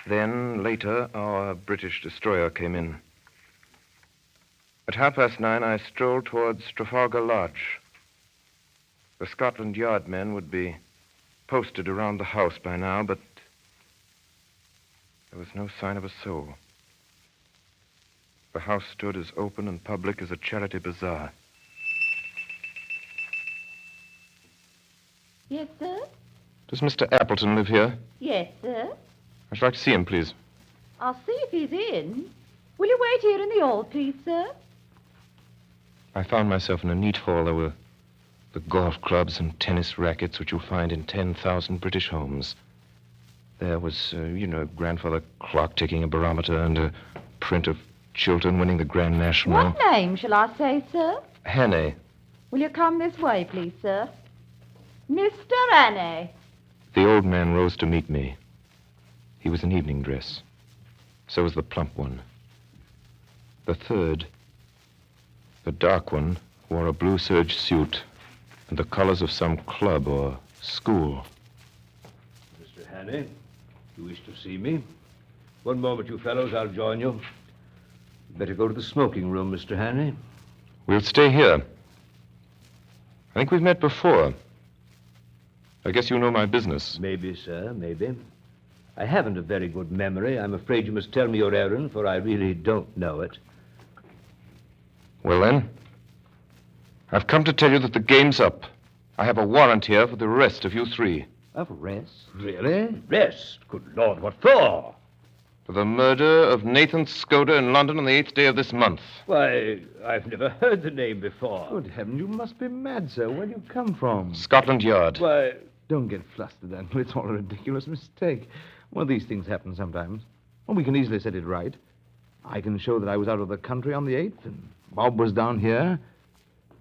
Then, later, our British destroyer came in. At 9:30, I strolled towards Trafalgar Lodge. The Scotland Yard men would be posted around the house by now, but there was no sign of a soul. The house stood as open and public as a charity bazaar.
Yes, sir?
Does Mr. Appleton live here?
Yes, sir.
I'd like to see him, please.
I'll see if he's in. Will you wait here in the hall, please, sir?
I found myself in a neat hall. There were the golf clubs and tennis rackets which you'll find in 10,000 British homes. There was, grandfather clock ticking a barometer and a print of Chiltern winning the Grand National.
What name shall I say, sir?
Hannay.
Will you come this way, please, sir? Mr. Hannay.
The old man rose to meet me. He was in evening dress. So was the plump one. The third, the dark one, wore a blue serge suit and the colors of some club or school.
Mr. Hannay, you wish to see me? One moment, you fellows. I'll join you. Better go to the smoking room, Mr. Hannay.
We'll stay here. I think we've met before. I guess you know my business.
Maybe, sir, maybe. I haven't a very good memory. I'm afraid you must tell me your errand, for I really don't know it.
Well, then, I've come to tell you that the game's up. I have a warrant here for the arrest of you three.
Of arrest? Really? Arrest? Good Lord, what for?
For the murder of Nathan Skoda in London on the 8th day of this month.
Why, I've never heard the name before.
Good heaven, you must be mad, sir. Where do you come from?
Scotland Yard.
Why, don't get flustered, Uncle. It's all a ridiculous mistake. Well, these things happen sometimes. Well, we can easily set it right. I can show that I was out of the country on the 8th, and Bob was down here.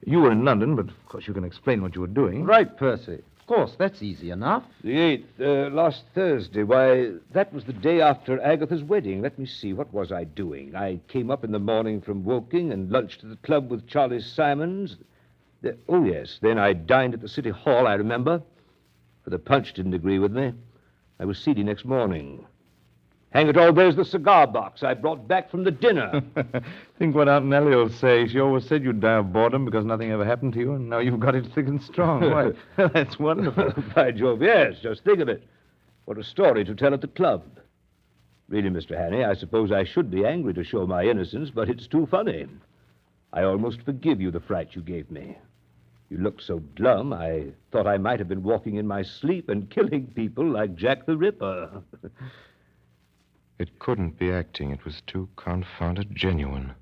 You were in London, but of course you can explain what you were doing.
Right, Percy. Of course, that's easy enough.
The 8th, last Thursday. Why, that was the day after Agatha's wedding. Let me see, what was I doing? I came up in the morning from Woking and lunched at the club with Charlie Simons. Oh, yes, then I dined at the City Hall, I remember. For the punch didn't agree with me. I was seedy next morning. Hang it all, there's the cigar box I brought back from the dinner.
Think what Aunt Nellie will say. She always said you'd die of boredom because nothing ever happened to you, and now you've got it thick and strong. Why, that's wonderful.
By Jove, yes, just think of it. What a story to tell at the club. Really, Mr. Hannay, I suppose I should be angry to show my innocence, but it's too funny. I almost forgive you the fright you gave me. You looked so glum, I thought I might have been walking in my sleep and killing people like Jack the Ripper.
It couldn't be acting. It was too confounded genuine.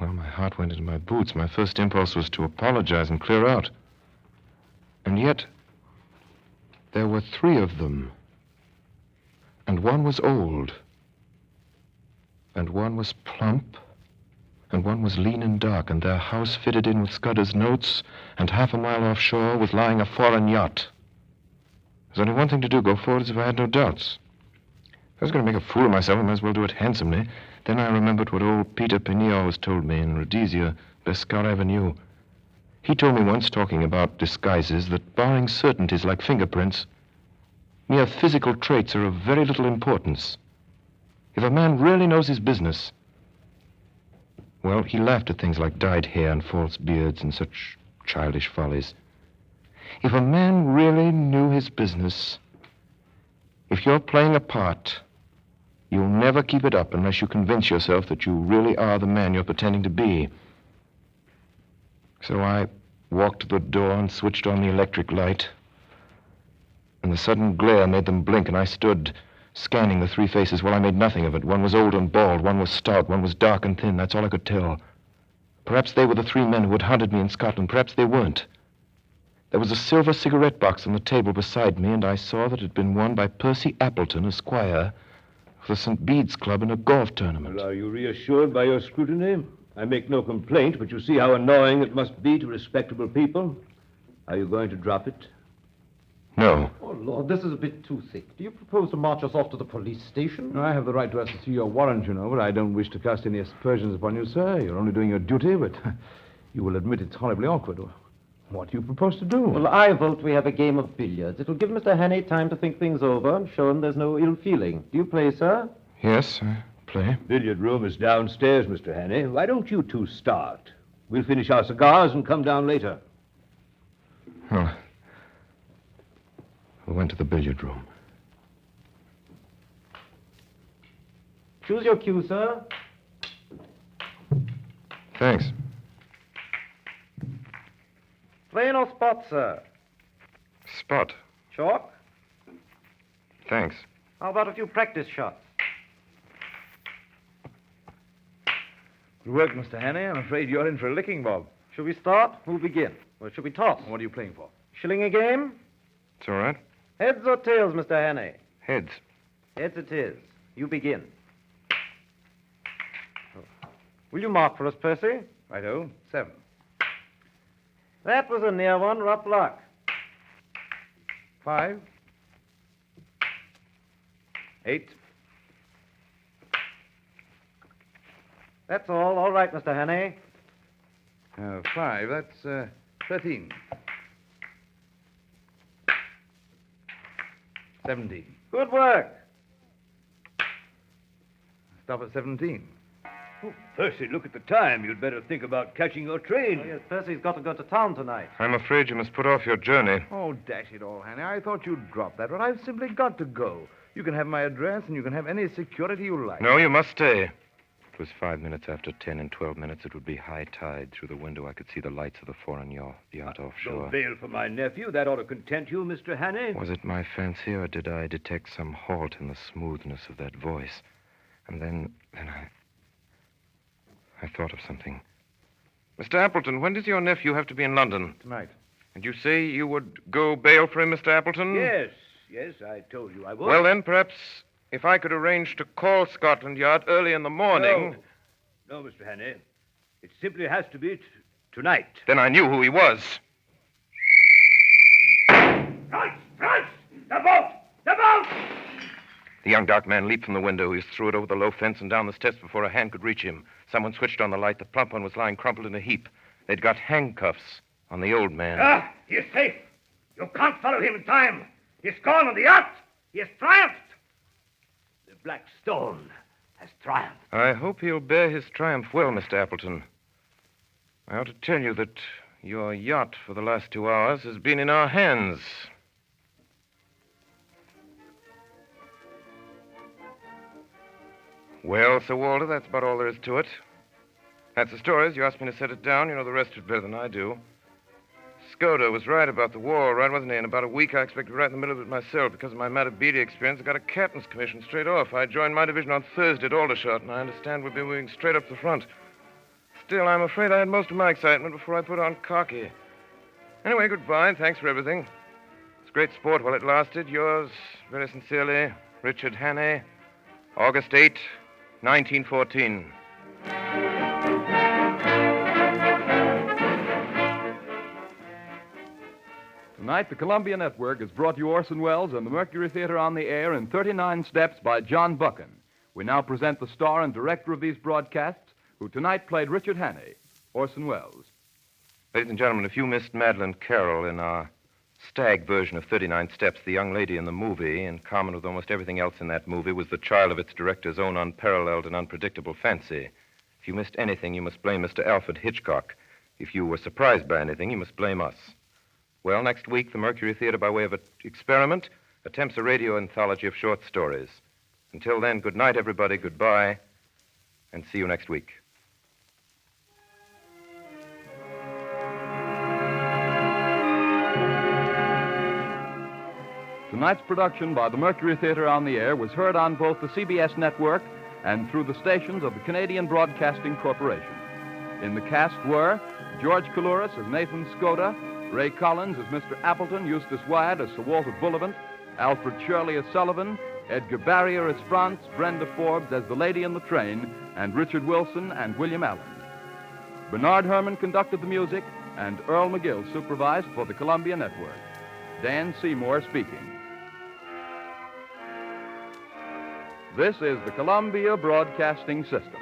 Well, my heart went into my boots. My first impulse was to apologize and clear out. And yet, there were three of them. And one was old. And one was plump. And one was lean and dark, and their house fitted in with Scudder's notes, and half a mile offshore was lying a foreign yacht. There's only one thing to do, go forward as if I had no doubts. If I was going to make a fool of myself, I might as well do it handsomely. Then I remembered what old Peter Penny always told me in Rhodesia, Bescar Avenue. He told me once, talking about disguises, that barring certainties like fingerprints, mere physical traits are of very little importance. If a man really knows his business, well, he laughed at things like dyed hair and false beards and such childish follies. If a man really knew his business, if you're playing a part, you'll never keep it up unless you convince yourself that you really are the man you're pretending to be. So I walked to the door and switched on the electric light. And the sudden glare made them blink, and I stood scanning the three faces. Well, I made nothing of it. One was old and bald, one was stout, one was dark and thin. That's all I could tell. Perhaps they were the three men who had hunted me in Scotland. Perhaps they weren't. There was a silver cigarette box on the table beside me, and I saw that it had been won by Percy Appleton, Esquire, of the St. Bede's Club in a golf tournament.
Well, are you reassured by your scrutiny? I make no complaint, but you see how annoying it must be to respectable people. Are you going to drop it?
No.
Oh, Lord, this is a bit too thick. Do you propose to march us off to the police station?
I have the right to ask to see your warrant, you know, but I don't wish to cast any aspersions upon you, sir. You're only doing your duty, but you will admit it's horribly awkward. What do you propose to do?
Well, I vote we have a game of billiards. It'll give Mr. Hannay time to think things over and show him there's no ill feeling. Do you play, sir?
Yes, I play.
Billiard room is downstairs, Mr. Hannay. Why don't you two start? We'll finish our cigars and come down later.
Well, we went to the billiard room.
Choose your cue, sir.
Thanks.
Plain or spot, sir?
Spot.
Chalk?
Thanks.
How about a few practice shots?
Good work, Mr. Hannay. I'm afraid you're in for a licking, Bob.
Should we start? Who'll begin? Or should we toss?
What are you playing for?
Shilling a game?
It's all right.
Heads or tails, Mr. Hannay?
Heads.
Heads it is. You begin. Will you mark for us, Percy?
Righto. 7.
That was a near one. Rough luck.
5. 8.
That's all. All right, Mr. Hannay.
5. That's 13. 17.
Good work.
Stop at 17.
Oh, Percy, look at the time. You'd better think about catching your train.
Oh, yes, Percy's got to go to town tonight.
I'm afraid you must put off your journey.
Oh, dash it all, Hannay. I thought you'd drop that, but I've simply got to go. You can have my address, and you can have any security you like.
No, you must stay. It was 5 minutes after 10. In 12 minutes, it would be high tide. Through the window, I could see the lights of the foreign yacht offshore.
No bail for my nephew. That ought to content you, Mr. Hannay.
Was it my fancy, or did I detect some halt in the smoothness of that voice? And then I thought of something. Mr. Appleton, when does your nephew have to be in London?
Tonight.
And you say you would go bail for him, Mr. Appleton?
Yes, I told you I would.
Well, then, perhaps if I could arrange to call Scotland Yard early in the morning...
No, Mr. Hannay. It simply has to be tonight.
Then I knew who he was.
Front! The boat! The boat!
The young dark man leaped from the window. He threw it over the low fence and down the steps before a hand could reach him. Someone switched on the light. The plump one was lying crumpled in a heap. They'd got handcuffs on the old man.
He's safe. You can't follow him in time. He's gone on the yacht. He has triumphed.
The Black Stone has triumphed.
I hope he'll bear his triumph well, Mr. Appleton. I ought to tell you that your yacht for the last 2 hours has been in our hands. Well, Sir Walter, that's about all there is to it. That's the story. As you asked me to set it down, you know the rest of it better than I do. Skoda was right about the war, right, wasn't he? In about a week, I expect to be right in the middle of it myself. Because of my Matabidi experience, I got a captain's commission straight off. I joined my division on Thursday at Aldershot, and I understand we'll be moving straight up the front. Still, I'm afraid I had most of my excitement before I put on khaki. Anyway, goodbye, and thanks for everything. It's great sport while it lasted. Yours, very sincerely, Richard Hannay, August 8, 1914.
Tonight, the Columbia Network has brought you Orson Welles and the Mercury Theater on the Air in 39 Steps by John Buchan. We now present the star and director of these broadcasts, who tonight played Richard Hannay, Orson Welles.
Ladies and gentlemen, if you missed Madeline Carroll in our stag version of 39 Steps, the young lady in the movie, in common with almost everything else in that movie, was the child of its director's own unparalleled and unpredictable fancy. If you missed anything, you must blame Mr. Alfred Hitchcock. If you were surprised by anything, you must blame us. Well, next week, the Mercury Theater, by way of an experiment, attempts a radio anthology of short stories. Until then, good night, everybody, goodbye, and see you next week.
Tonight's production by the Mercury Theater on the Air was heard on both the CBS network and through the stations of the Canadian Broadcasting Corporation. In the cast were George Coulouris as Nathan Skoda, Ray Collins as Mr. Appleton, Eustace Wyatt as Sir Walter Bullivant, Alfred Shirley as Sullivan, Edgar Barrier as Franz, Brenda Forbes as the lady in the train, and Richard Wilson and William Allen. Bernard Herrmann conducted the music, and Earl McGill supervised for the Columbia Network. Dan Seymour speaking. This is the Columbia Broadcasting System.